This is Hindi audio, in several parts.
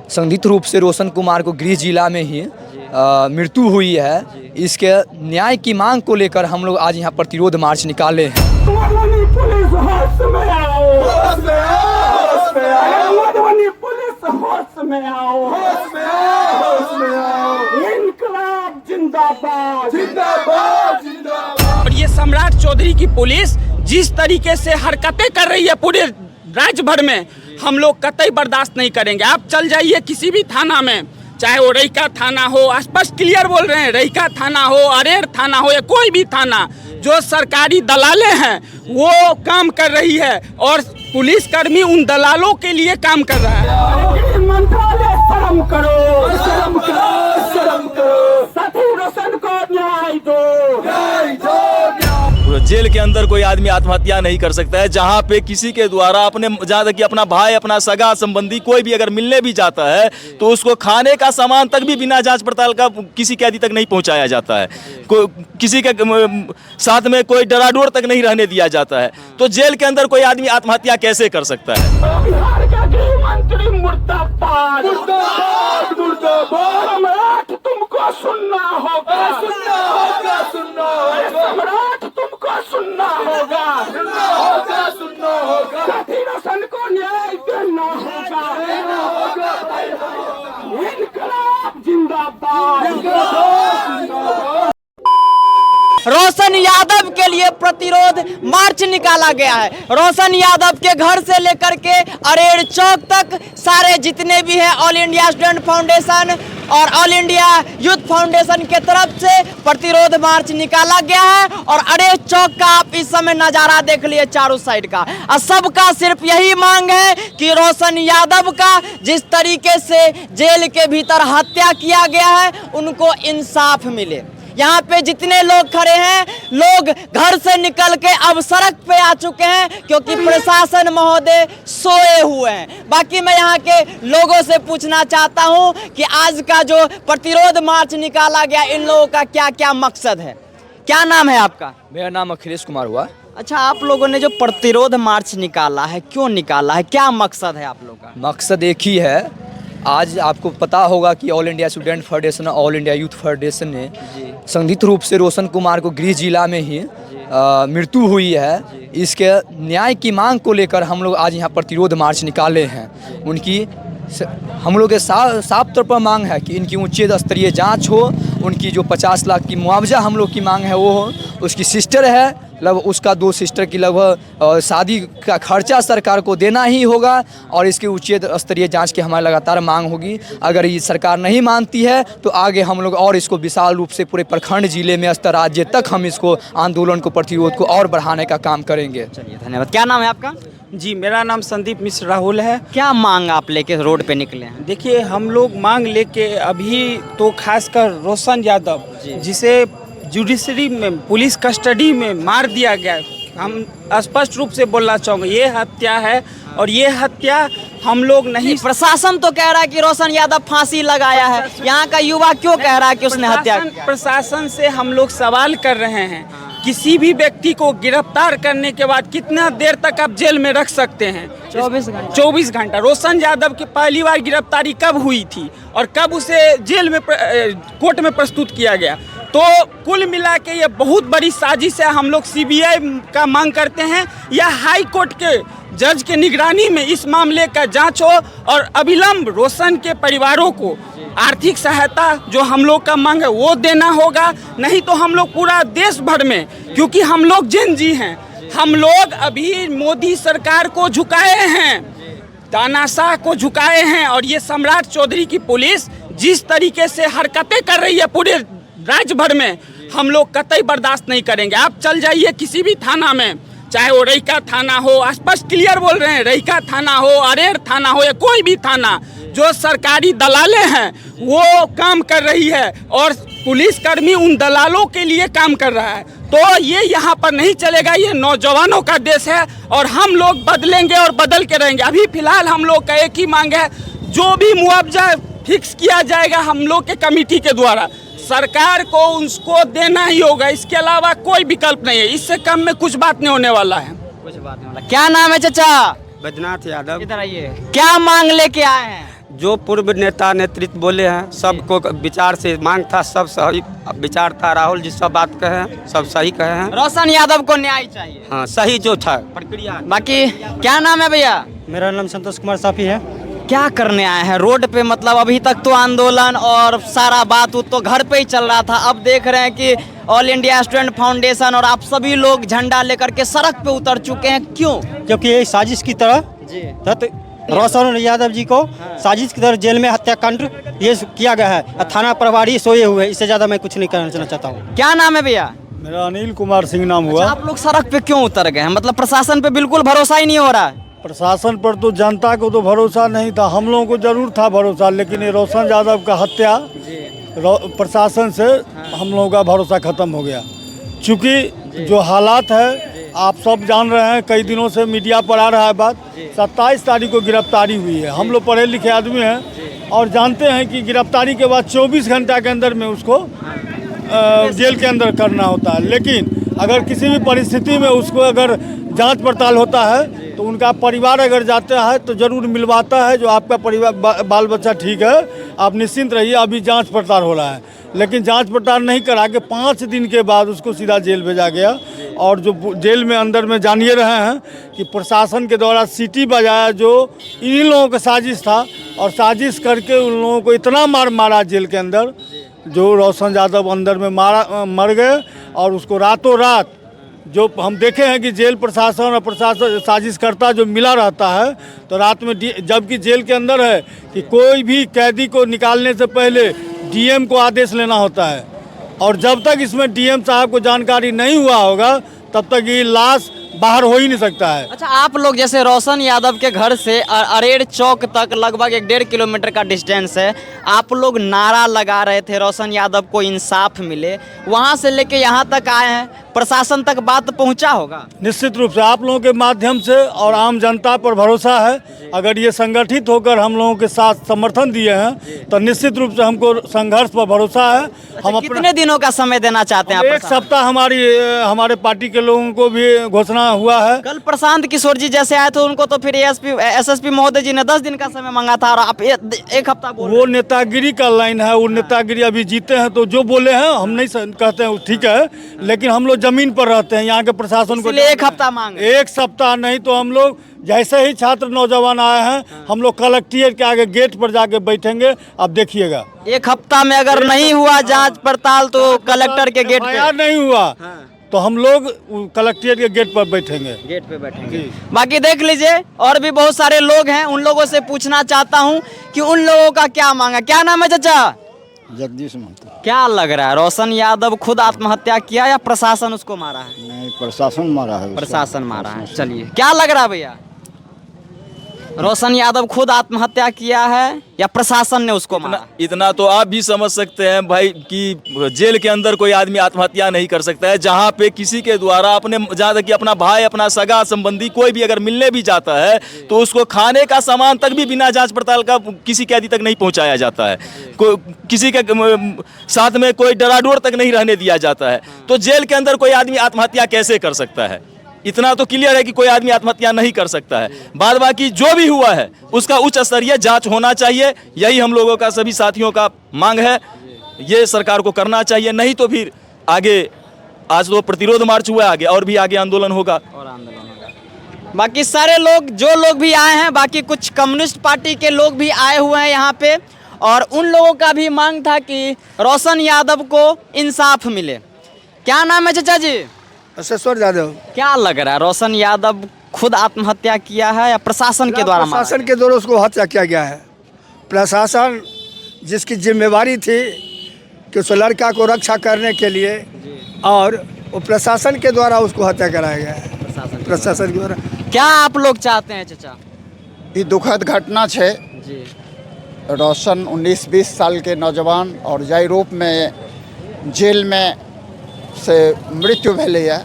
संदिग्ध रूप से रोशन कुमार को गृह जिला में ही मृत्यु हुई है। इसके न्याय की मांग को लेकर हम लोग आज यहाँ प्रतिरोध मार्च निकाले हैं। और ये सम्राट चौधरी की पुलिस जिस तरीके से हरकतें कर रही है पूरे राज्य भर में, हम लोग कतई बर्दाश्त नहीं करेंगे। आप चल जाइए किसी भी थाना में, चाहे वो रईका थाना हो, स्पष्ट क्लियर बोल रहे हैं, रईका थाना हो, अरेर थाना हो या कोई भी थाना, जो सरकारी दलालें हैं वो काम कर रही है और पुलिसकर्मी उन दलालों के लिए काम कर रहा है। मंत्रालय शर्म करो, शर्म करो, शर्म करो, साथी रोशन को न्याय दो, न्याय दो। जेल के अंदर कोई आदमी आत्महत्या नहीं कर सकता है, जहाँ पे किसी के द्वारा अपने, जहाँ तक कि अपना भाई, अपना सगा संबंधी कोई भी अगर मिलने भी जाता है तो उसको खाने का सामान तक भी बिना जांच पड़ताल का किसी कैदी तक नहीं पहुंचाया जाता है। किसी के साथ में कोई डराडोर तक नहीं रहने दिया जाता है। तो जेल के अंदर कोई आदमी आत्महत्या कैसे कर सकता है? बिहार का गृह मंत्री मुर्दाबाद, मुर्दाबाद, मुर्दाबाद। सम्राट तुमको सुनना होगा, सुनना होगा, सुनना होगा। सम्राट तुमको सुनना होगा, सुनना होगा, सुनना होगा। साथी रोशन को न्याय देना होगा, देना होगा। इनकलाब जिंदाबाद, जिंदाबाद। रोशन यादव के लिए प्रतिरोध मार्च निकाला गया है। रोशन यादव के घर से लेकर के अरेर चौक तक सारे जितने भी हैं ऑल इंडिया स्टूडेंट फाउंडेशन और ऑल इंडिया यूथ फाउंडेशन के तरफ से प्रतिरोध मार्च निकाला गया है। और अरेर चौक का आप इस समय नज़ारा देख लिए चारों साइड का, और सबका सिर्फ यही मांग है कि रोशन यादव का जिस तरीके से जेल के भीतर हत्या किया गया है उनको इंसाफ मिले। यहाँ पे जितने लोग खड़े हैं, लोग घर से निकल के अब सड़क पे आ चुके हैं क्योंकि प्रशासन महोदय सोए हुए हैं। बाकी मैं यहाँ के लोगों से पूछना चाहता हूँ कि आज का जो प्रतिरोध मार्च निकाला गया, इन लोगों का क्या क्या मकसद है? क्या नाम है आपका? मेरा नाम अखिलेश कुमार हुआ। अच्छा, आप लोगों ने जो प्रतिरोध मार्च निकाला है, क्यों निकाला है, क्या मकसद है आप लोगों का? मकसद एक ही है। आज आपको पता होगा कि all India student federation, all India youth federation ने संदिग्ध रूप से रोशन कुमार को गृह जिला में ही मृत्यु हुई है। इसके न्याय की मांग को लेकर हम लोग आज यहाँ प्रतिरोध मार्च निकाले हैं। उनकी हम लोग के साफ तौर पर मांग है कि इनकी उच्च स्तरीय जांच हो। उनकी जो 50 लाख की मुआवजा हम लोग की मांग है वो हो। उसकी सिस्टर है, लगभग उसका 2 सिस्टर की लगभग शादी का खर्चा सरकार को देना ही होगा और इसकी उच्च स्तरीय जांच की हमारी लगातार मांग होगी। अगर ये सरकार नहीं मानती है तो आगे हम लोग और इसको विशाल रूप से पूरे प्रखंड जिले में स्तर राज्य तक हम इसको आंदोलन को, प्रतिरोध को और बढ़ाने का काम करेंगे। चलिए, धन्यवाद। क्या नाम है आपका? जी, मेरा नाम संदीप मिश्र राहुल है। क्या मांग आप लेके रोड पे निकले हैं? देखिए, हम लोग मांग लेके अभी तो खासकर रोशन यादव, जिसे जुडिशरी में, पुलिस कस्टडी में मार दिया गया, हम स्पष्ट रूप से बोलना चाहूँगा ये हत्या है। और ये हत्या हम लोग नहीं, प्रशासन तो कह रहा है कि रोशन यादव फांसी लगाया है। यहाँ का युवा क्यों कह रहा है कि उसने हत्या किया? प्रशासन से हम लोग सवाल कर रहे हैं, किसी भी व्यक्ति को गिरफ्तार करने के बाद कितना देर तक आप जेल में रख सकते हैं? 24 घंटा। रोशन यादव की पहली बार गिरफ्तारी कब हुई थी और कब उसे जेल में, कोर्ट में प्रस्तुत किया गया? तो कुल मिला के ये बहुत बड़ी साजिश है। हम लोग सीबीआई का मांग करते हैं या हाई कोर्ट के जज के निगरानी में इस मामले का जांच हो और अविलंब रोशन के परिवारों को आर्थिक सहायता जो हम लोग का मांग है वो देना होगा। नहीं तो हम लोग पूरा देश भर में, क्योंकि हम लोग जेन जी हैं, हम लोग अभी मोदी सरकार को झुकाए हैं, तानाशाह को झुकाए हैं। और ये सम्राट चौधरी की पुलिस जिस तरीके से हरकतें कर रही है पूरे राज्य भर में, हम लोग कतई बर्दाश्त नहीं करेंगे। आप चल जाइए किसी भी थाना में, चाहे वो रईका थाना हो, स्पष्ट क्लियर बोल रहे हैं, रईका थाना हो, अरेर थाना हो या कोई भी थाना, जो सरकारी दलालें हैं वो काम कर रही है और पुलिसकर्मी उन दलालों के लिए काम कर रहा है। तो ये यहाँ पर नहीं चलेगा। ये नौजवानों का देश है और हम लोग बदलेंगे और बदल के रहेंगे। अभी फिलहाल हम लोग का एक ही मांग है, जो भी मुआवजा फिक्स किया जाएगा हम लोग के कमेटी के द्वारा, सरकार को उसको देना ही होगा। इसके अलावा कोई विकल्प नहीं है। इससे कम में कुछ बात नहीं होने वाला है। कुछ बात नहीं वाला। क्या नाम है चाचा? बैद्यनाथ यादव। इधर आइए। क्या मांग लेके आए हैं? जो पूर्व नेता नेतृत्व बोले हैं सबको विचार से मांग था, सब सही विचार था। राहुल जी सब बात कहे हैं, सब सही कहे हैं। रोशन यादव को न्याय चाहिए। हाँ सही जो था प्रक्रिया। बाकी क्या नाम है भैया? मेरा नाम संतोष कुमार साफी है। क्या करने आए हैं रोड पे? मतलब अभी तक तो आंदोलन और सारा बात तो घर पे ही चल रहा था, अब देख रहे हैं कि ऑल इंडिया स्टूडेंट फाउंडेशन और आप सभी लोग झंडा लेकर के सड़क पे उतर चुके हैं, क्यों? क्योंकि ये साजिश की तरह तहत रोशन यादव जी को साजिश की तरह जेल में हत्याकांड ये किया गया है। थाना प्रभारी सोए हुए, इससे ज्यादा मैं कुछ नहीं कहना चाहता हूँ। क्या नाम है भैया? मेरा अनिल कुमार सिंह नाम हुआ। आप लोग सड़क पे क्यों उतर गए हैं? मतलब प्रशासन पे बिल्कुल भरोसा ही नहीं हो रहा है। प्रशासन पर तो जनता को तो भरोसा नहीं था, हम लोगों को जरूर था भरोसा, लेकिन ये रोशन यादव का हत्या प्रशासन से हम लोगों का भरोसा खत्म हो गया। चूँकि जो हालात है आप सब जान रहे हैं, कई दिनों से मीडिया पर आ रहा है बात। 27 तारीख को गिरफ्तारी हुई है। हम लोग पढ़े लिखे आदमी हैं और जानते हैं कि गिरफ्तारी के बाद 24 घंटा के अंदर में उसको जेल के अंदर करना होता है। लेकिन अगर किसी भी परिस्थिति में उसको अगर जांच पड़ताल होता है तो उनका परिवार अगर जाता है तो ज़रूर मिलवाता है, जो आपका परिवार बाल बच्चा ठीक है, आप निश्चिंत रहिए, अभी जांच पड़ताल हो रहा है। लेकिन जांच पड़ताल नहीं करा के 5 दिन के बाद उसको सीधा जेल भेजा गया। और जो जेल में अंदर में जानिए रहे हैं कि प्रशासन के द्वारा सीटी बजाया, जो इन्हीं लोगों का साजिश था, और साजिश करके उन लोगों को इतना मारा जेल के अंदर, जो रोशन यादव अंदर में मर गए। और उसको रातों रात जो हम देखे हैं कि जेल प्रशासन और प्रशासन साजिश करता जो मिला रहता है, तो रात में जबकि जेल के अंदर है कि कोई भी कैदी को निकालने से पहले डीएम को आदेश लेना होता है, और जब तक इसमें डीएम साहब को जानकारी नहीं हुआ होगा तब तक ये लाश बाहर हो ही नहीं सकता है। अच्छा, आप लोग जैसे रोशन यादव के घर से अरेर चौक तक लगभग 1.5 किलोमीटर का डिस्टेंस है, आप लोग नारा लगा रहे थे रोशन यादव को इंसाफ मिले, वहां से लेके यहाँ तक आए हैं, प्रशासन तक बात पहुंचा होगा? निश्चित रूप से आप लोगों के माध्यम से और आम जनता पर भरोसा है। अगर ये संगठित होकर हम लोगों के साथ समर्थन दिए हैं तो निश्चित रूप से हमको संघर्ष पर भरोसा है। हम कितने दिनों का समय देना चाहते हैं? 1 सप्ताह हमारे पार्टी के लोगों को भी घोषणा हुआ है। कल प्रशांत किशोर जी जैसे आए थे, उनको तो फिर एसएसपी महोदय जी ने 10 दिन का समय मांगा था, और आप 1 हफ्ता बोल रहे हैं। वो नेतागिरी का लाइन है, वो नेतागिरी अभी जीते हैं तो जो बोले हैं हम नहीं कहते हैं ठीक है, लेकिन हम लोग जमीन पर रहते हैं, यहाँ के प्रशासन को 1 हफ्ता मांगे। 1 सप्ताह नहीं तो हम लोग जैसे ही छात्र नौजवान आए हैं हम लोग कलेक्ट्रेट के आगे गेट पर जाके बैठेंगे, आप देखिएगा। 1 हफ्ता में अगर नहीं हुआ जांच पड़ताल तो कलेक्टर के गेट पे नहीं हुआ तो हम लोग कलेक्ट्रेट के गेट पर बैठेंगे। गेट पे बैठेंगे। बाकी देख लीजिए, और भी बहुत सारे लोग हैं, उन लोगों से पूछना चाहता हूं कि उन लोगों का क्या मांगा। क्या नाम है चाचा? जगदीश महतो। क्या लग रहा है, रोशन यादव खुद आत्महत्या किया या प्रशासन उसको मारा है? नहीं, प्रशासन मारा है। प्रशासन मारा है। चलिए, क्या लग रहा है भैया, रोशन यादव खुद आत्महत्या किया है या प्रशासन ने उसको मारा? इतना तो आप भी समझ सकते हैं भाई कि जेल के अंदर कोई आदमी आत्महत्या नहीं कर सकता है, जहाँ पे किसी के द्वारा अपने, जहाँ तक कि अपना भाई, अपना सगा संबंधी कोई भी अगर मिलने भी जाता है तो उसको खाने का सामान तक भी बिना जांच पड़ताल का किसी कैदी तक नहीं पहुँचाया जाता है, किसी के साथ में कोई डराडोर तक नहीं रहने दिया जाता है। तो जेल के अंदर कोई आदमी आत्महत्या कैसे कर सकता है? इतना तो क्लियर है कि कोई आदमी आत्महत्या नहीं कर सकता है। बाद बाकी जो भी हुआ है उसका उच्च स्तरीय जांच होना चाहिए, यही हम लोगों का, सभी साथियों का मांग है। ये सरकार को करना चाहिए, नहीं तो फिर आगे, आज तो प्रतिरोध मार्च हुआ है, आगे और भी आगे आंदोलन होगा। बाकी सारे लोग, जो लोग भी आए हैं, बाकी कुछ कम्युनिस्ट पार्टी के लोग भी आए हुए हैं यहाँ पे, और उन लोगों का भी मांग था कि रोशन यादव को इंसाफ मिले। क्या नाम है चाचा जी? अशेश्वर यादव। क्या लग रहा है, रोशन यादव खुद आत्महत्या किया है या प्रशासन के द्वारा? प्रशासन के द्वारा उसको हत्या किया गया है। प्रशासन जिसकी जिम्मेवारी थी कि उस लड़का को रक्षा करने के लिए, और वो प्रशासन के द्वारा उसको हत्या कराया गया है। प्रशासन के द्वारा। क्या आप लोग चाहते हैं चाचा? ये दुखद घटना है जी। रोशन 19-20 साल के नौजवान और जाय रूप में जेल में से मृत्यु भेलै है।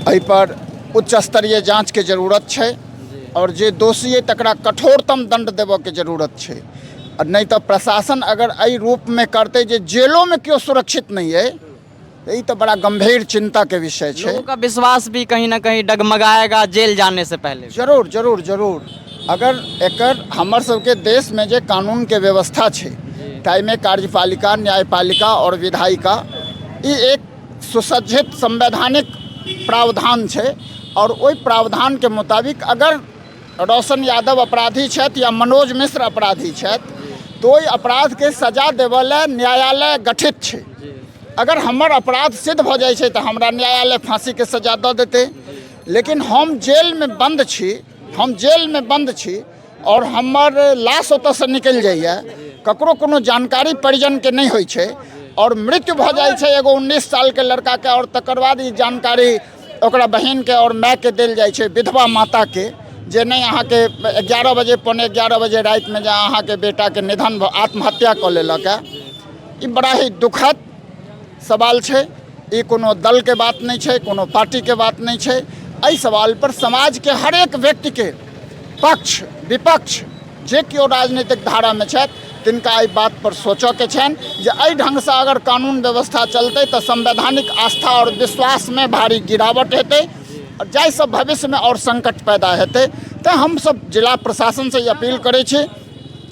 एहि पर उच्च स्तरीय जांच के जरूरत है, और जे दोषी है तकरा कठोरतम दंड देव के जरूरत है। और नहीं तो प्रशासन अगर एहि रूप में करते जे जेलों में क्यों सुरक्षित नहीं है, यही तो बड़ा गंभीर चिंता के विषय है। लोगों का विश्वास भी कहीं ना कहीं डगमगाएगा जेल जाने से पहले। जरूर जरूर जरूर। अगर एकर हमर सबके देश में जे कानून के व्यवस्था है ताइमे कार्यपालिका, न्यायपालिका और विधायिका ई एक सुसज्जित संवैधानिक प्रावधान है और ओई प्रावधान के मुताबिक अगर रोशन यादव अपराधी छथि या मनोज मिश्र अपराधी छथि तो ओई अपराध के सजा देवऽ ले न्यायालय गठित है। अगर हमर अपराध सिद्ध हो जाए छै तो हमरा न्यायालय फांसी के सजा दऽ देते, लेकिन हम जेल में बंद छी और हमर लाश ओतऽ से निकल जाइए, ककरो कोनो जानकारी परिजन के नहीं होइ छै और मृत्यु भ जाए छै एगो 19 साल के लड़का के और तकर बाद ई जानकारी ओकरा बहन के और माय के देल जाए छै, विधवा माता के, जे नहीं अहाँ के 11 बजे पौने 11 बजे रात में जे अहाँ के बेटा के निधन आत्महत्या कऽ लेलक है। ई बड़ा ही दुखद सवाल है। ई कोनो दल के बात नहीं है, कोनो पार्टी के बात नहीं है। एहि सवाल पर समाज के हर एक व्यक्ति के पक्ष विपक्ष जे केओ राजनीतिक धारा में छथि तिनका एहि बात पर सोचऽ के छनि जे एहि ढंग से अगर कानून व्यवस्था चलते तो संवैधानिक आस्था और विश्वास में भारी गिरावट हेतै और जाहिसँ भविष्य में और संकट पैदा हेतै। तो हम सब जिला प्रशासन से अपील करै छी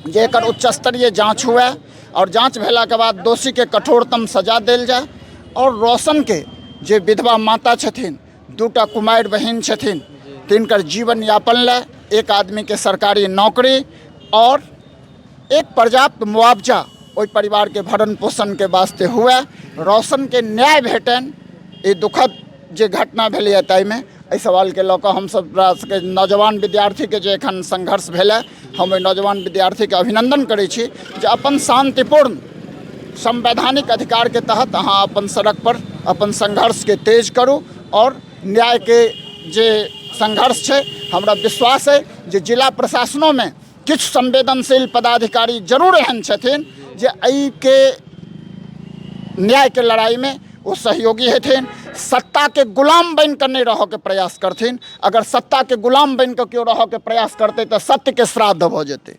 जे एकर उच्च स्तरीय जाँच हुए और जाँच भेला के बाद दोषी के कठोरतम सजा देल जाए और रोशन के जे विधवा माता छथिन, दूटा कुमारि बहिन छथिन, तिनकर जीवन यापन ले एक आदमी के सरकारी नौकरी और एक पर्याप्त मुआवजा ओई परिवार के भरण पोषण के वास्ते हुए, रोशन के न्याय भेटन। ये दुखद जे घटना भेलै ताइमे एहि सवाल के लऽ कऽ हम सब के नौजवान विद्यार्थी के जे एखन संघर्ष भेलै, हम ओहि नौजवान विद्यार्थी के अभिनंदन करै छी जे अपन शांतिपूर्ण संवैधानिक अधिकार के तहत अहाँ अपन सड़क पर अपन संघर्ष के तेज करू और न्याय के जे संघर्ष है हमरा विश्वास है जे जिला प्रशासनों में किछु संवेदनशील पदाधिकारी जरूर एहन छथिन जे एहि के न्याय के लड़ाई में वो सहयोगी हेथिन, सत्ता के गुलाम बन कर नहीं रह के प्रयास करथिन। अगर सत्ता के गुलाम बन कर क्यों रह के प्रयास करते तो सत्य के श्राद्ध हो जेते।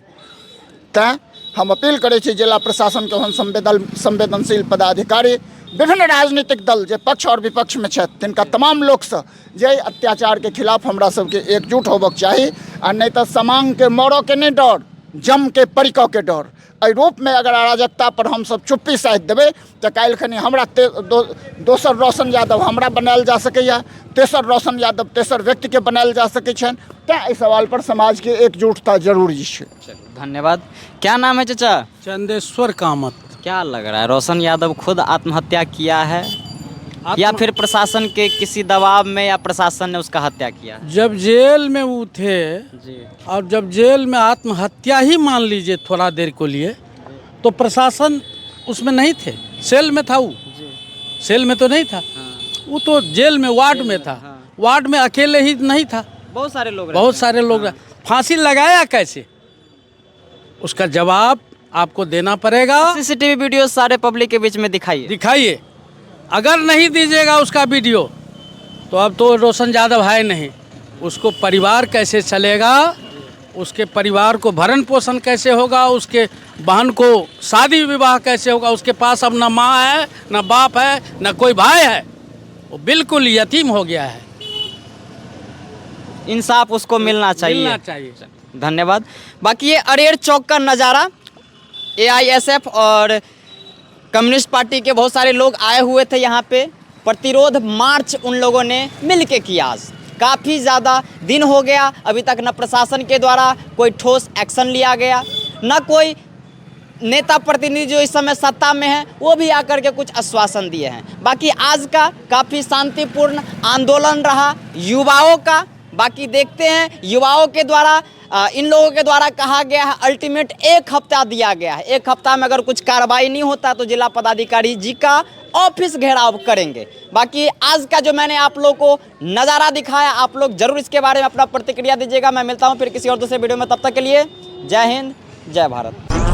तैं हम अपील करै छी जिला प्रशासन के संवेदनशील पदाधिकारी, विभिन्न राजनीतिक दल जे पक्ष और विपक्ष में छथि तिनका तमाम लोक से जे अत्याचार के खिलाफ हमरा सबके एकजुट होबक चाही आ नहीं तो समांग के मौरों के नहीं डर, जम के परिकऽ के डर। एहि रूप में अगर अराजकता पर हम सब चुप्पी साधि देबै तो काल्हि खनी हमरा दोसर रोशन यादव हमरा बनायल जा सकैया, तेसर रोशन यादव तेसर व्यक्ति के बनायल जा सकै छनि। तैं एहि सवाल पर समाज के एकजुटता जरूरी है। धन्यवाद। क्या नाम है चाचा? चंदेश्वर कामत। क्या लग रहा है, रोशन यादव खुद आत्महत्या किया है या फिर प्रशासन के किसी दबाव में या प्रशासन ने उसका हत्या किया? जब जेल में वो थे जी, और जब जेल में आत्महत्या ही मान लीजिए थोड़ा देर को लिए, तो प्रशासन उसमें नहीं थे, सेल में था वो जी। सेल में तो नहीं था वो तो जेल में वार्ड में था। वार्ड में अकेले ही नहीं था, बहुत सारे लोग फांसी लगाया कैसे, उसका जवाब आपको देना पड़ेगा। सीसीटीवी वीडियो सारे पब्लिक के बीच में दिखाइए। अगर नहीं दीजिएगा उसका वीडियो तो अब तो रोशन यादव है नहीं, उसको परिवार कैसे चलेगा, उसके परिवार को भरण पोषण कैसे होगा, उसके बहन को शादी विवाह कैसे होगा। उसके पास अब ना माँ है, ना बाप है, ना कोई भाई है, वो बिल्कुल यतीम हो गया है। इंसाफ उसको मिलना चाहिए। धन्यवाद। बाकी ये अरेर चौक का नज़ारा, AISF और कम्युनिस्ट पार्टी के बहुत सारे लोग आए हुए थे यहाँ पे। प्रतिरोध मार्च उन लोगों ने मिल के किया। आज काफ़ी ज़्यादा दिन हो गया, अभी तक न प्रशासन के द्वारा कोई ठोस एक्शन लिया गया, न कोई नेता प्रतिनिधि जो इस समय सत्ता में है वो भी आकर के कुछ आश्वासन दिए हैं। बाकी आज का काफ़ी शांतिपूर्ण आंदोलन रहा युवाओं का। बाकी देखते हैं युवाओं के द्वारा इन लोगों के द्वारा कहा गया है अल्टीमेट 1 हफ्ता दिया गया है। 1 हफ्ता में अगर कुछ कार्रवाई नहीं होता तो जिला पदाधिकारी जी का ऑफिस घेराव करेंगे। बाकी आज का जो मैंने आप लोगों को नज़ारा दिखाया, आप लोग जरूर इसके बारे में अपना प्रतिक्रिया दीजिएगा। मैं मिलता हूँ फिर किसी और दूसरे वीडियो में, तब तक के लिए जय हिंद, जय भारत।